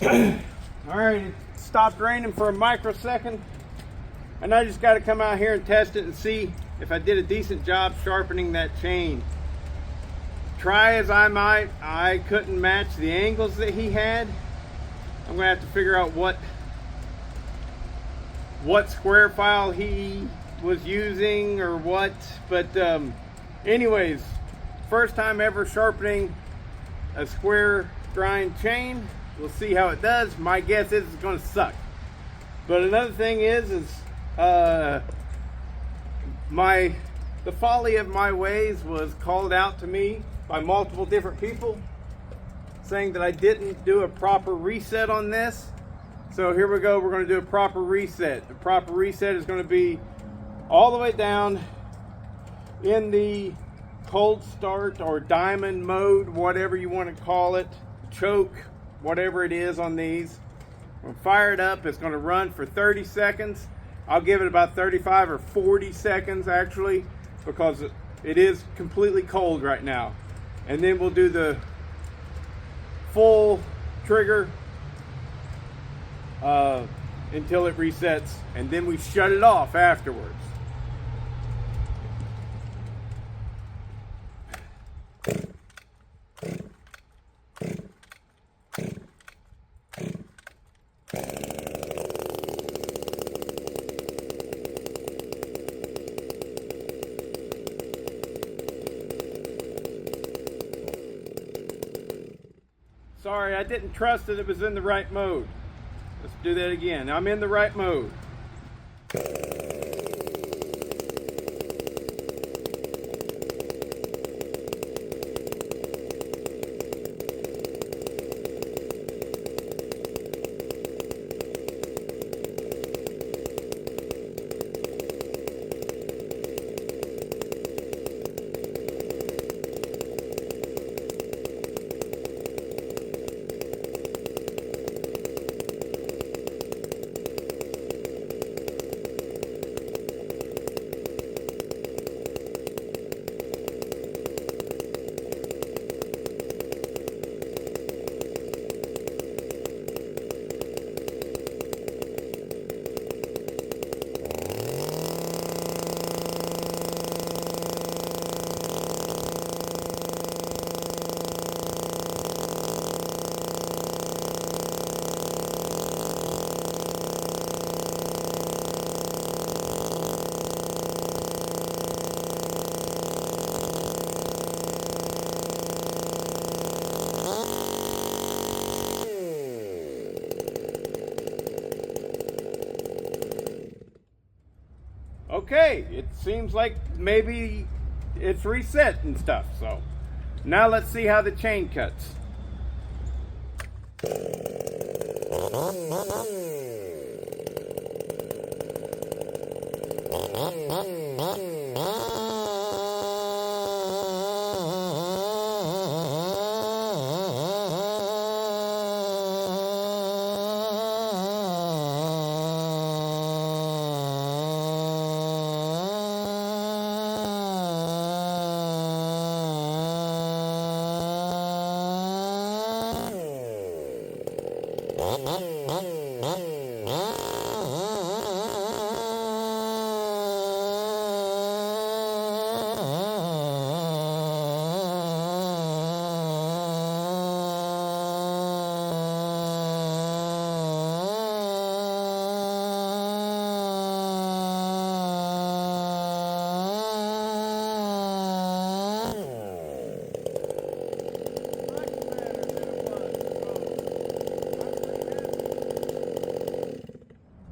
All right, it stopped raining for a microsecond, and I just got to come out here and test it and see if I did a decent job sharpening that chain. Try as I might, I couldn't match the angles that he had. I'm gonna have to figure out what square file he was using or what, but anyways, first time ever sharpening a square grind chain. We'll see how it does. My guess is it's gonna suck. But another thing is the folly of my ways was called out to me by multiple different people, saying that I didn't do a proper reset on this. So here we go, we're gonna do a proper reset. The proper reset is gonna be all the way down in the cold start or diamond mode, whatever you wanna call it, choke, whatever it is on these. We'll fire it up, it's gonna run for 30 seconds. I'll give it about 35 or 40 seconds actually, because it is completely cold right now. And then we'll do the full trigger until it resets, and then we shut it off afterwards. Sorry, I didn't trust that it was in the right mode. Let's do that again. I'm in the right mode. Okay, it seems like maybe it's reset and stuff. So now let's see how the chain cuts.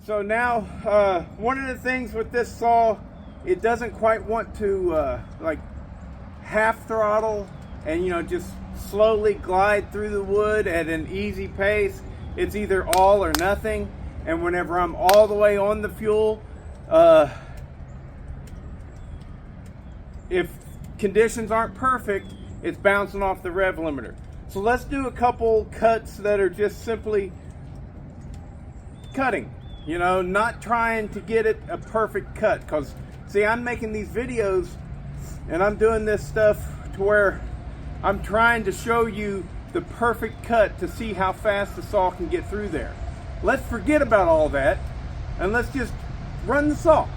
So now, one of the things with this saw, it doesn't quite want to like half throttle and just slowly glide through the wood at an easy pace. It's either all or nothing. And whenever I'm all the way on the fuel, if conditions aren't perfect, it's bouncing off the rev limiter. So let's do a couple cuts that are just simply cutting. Not trying to get it a perfect cut, because see, I'm making these videos and I'm doing this stuff to where I'm trying to show you the perfect cut to see how fast the saw can get through there. Let's forget about all that and let's just run the saw.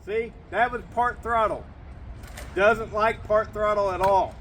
See, that was part throttle. Doesn't like part throttle at all.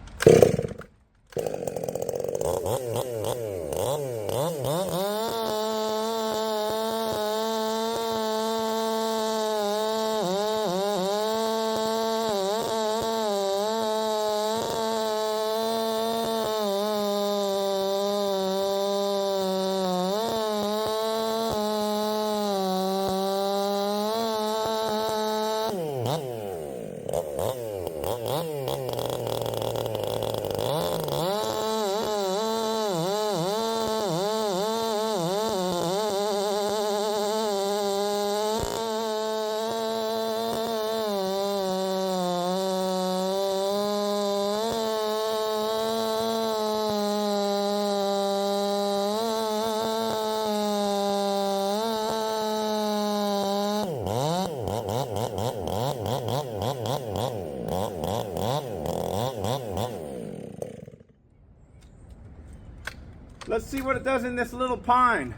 Let's see what it does in this little pine.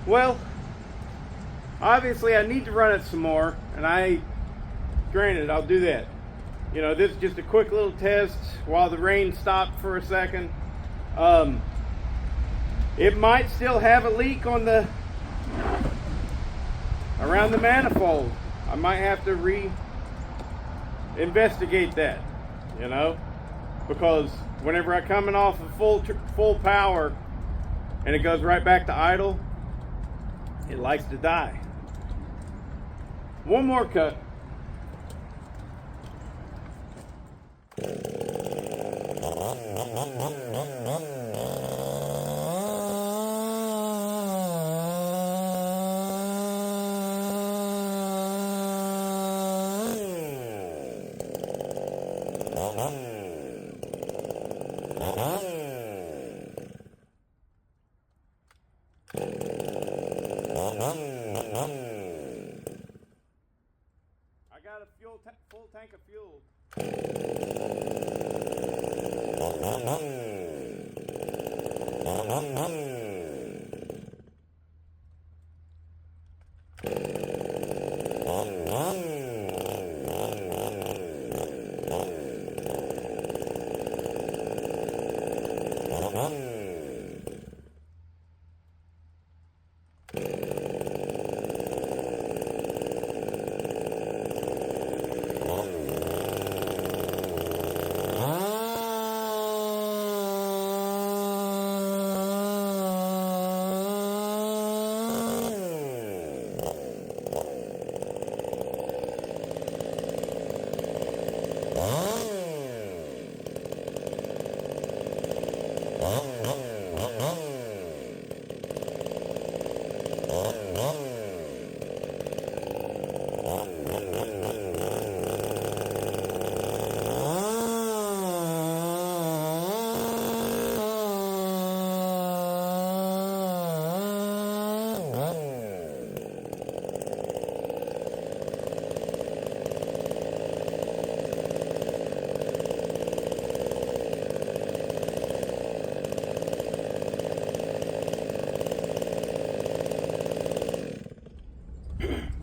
Well, obviously I need to run it some more, and granted, I'll do that. You know, this is just a quick little test while the rain stopped for a second. It might still have a leak on around the manifold. I might have to investigate that, you know, because whenever I come in off of full power and it goes right back to idle, it likes to die. One more cut. I got a full tank of fuel.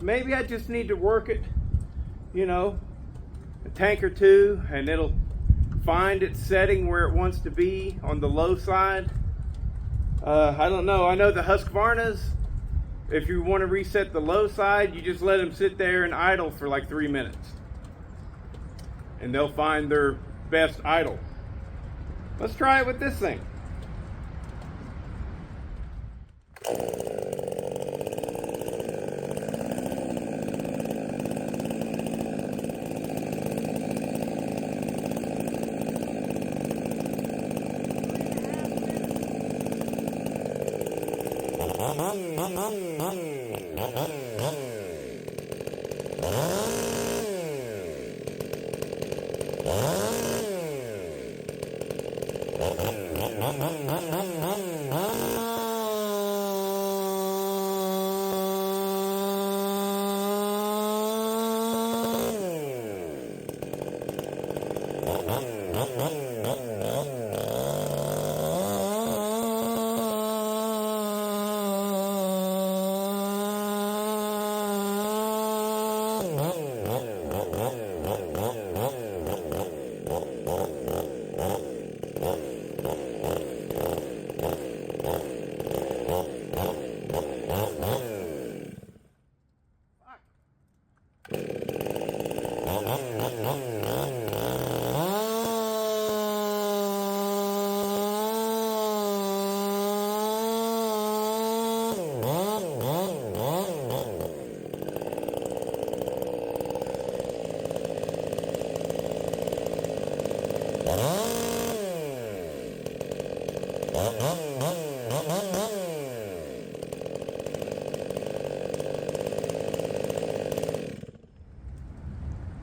maybe I just need to work it, you know, a tank or two, and it'll find its setting where it wants to be on the low side. I don't know. I know the Husqvarnas, if you want to reset the low side, you just let them sit there and idle for like 3 minutes. And they'll find their best idle. Let's try it with this thing.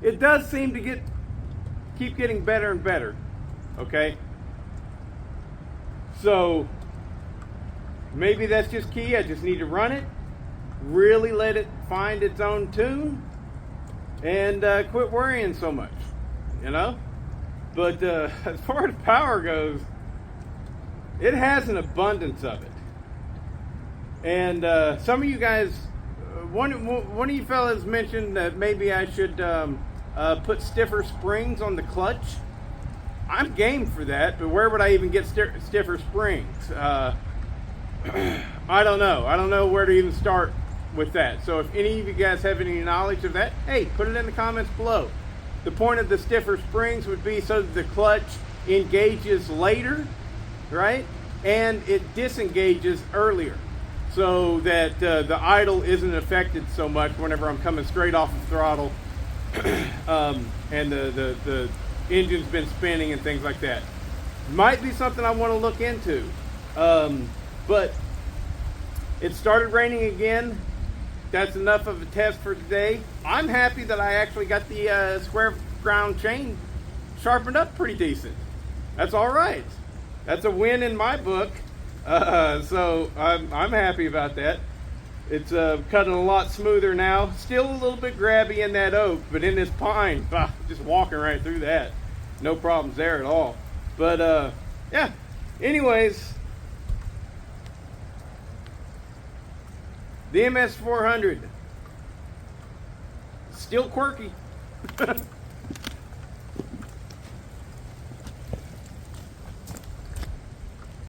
It does seem to keep getting better and better, okay? So maybe that's just key. I just need to run it, really let it find its own tune, and quit worrying so much, you know? But as far as power goes, it has an abundance of it. And some of you guys, one of you fellas mentioned that maybe I should put stiffer springs on the clutch. I'm game for that, but where would I even get stiffer springs? I don't know. I don't know where to even start with that. So if any of you guys have any knowledge of that, hey, put it in the comments below. The point of the stiffer springs would be so that the clutch engages later, right? And it disengages earlier, so that the idle isn't affected so much whenever I'm coming straight off the throttle and the engine's been spinning and things like that. Might be something I want to look into. But it started raining again. That's enough of a test for today. I'm happy that I actually got the square ground chain sharpened up pretty decent. That's all right. That's a win in my book. So I'm happy about that. It's cutting a lot smoother now. Still a little bit grabby in that oak, but in this pine, just walking right through that. No problems there at all. But yeah, anyways, the MS400, still quirky.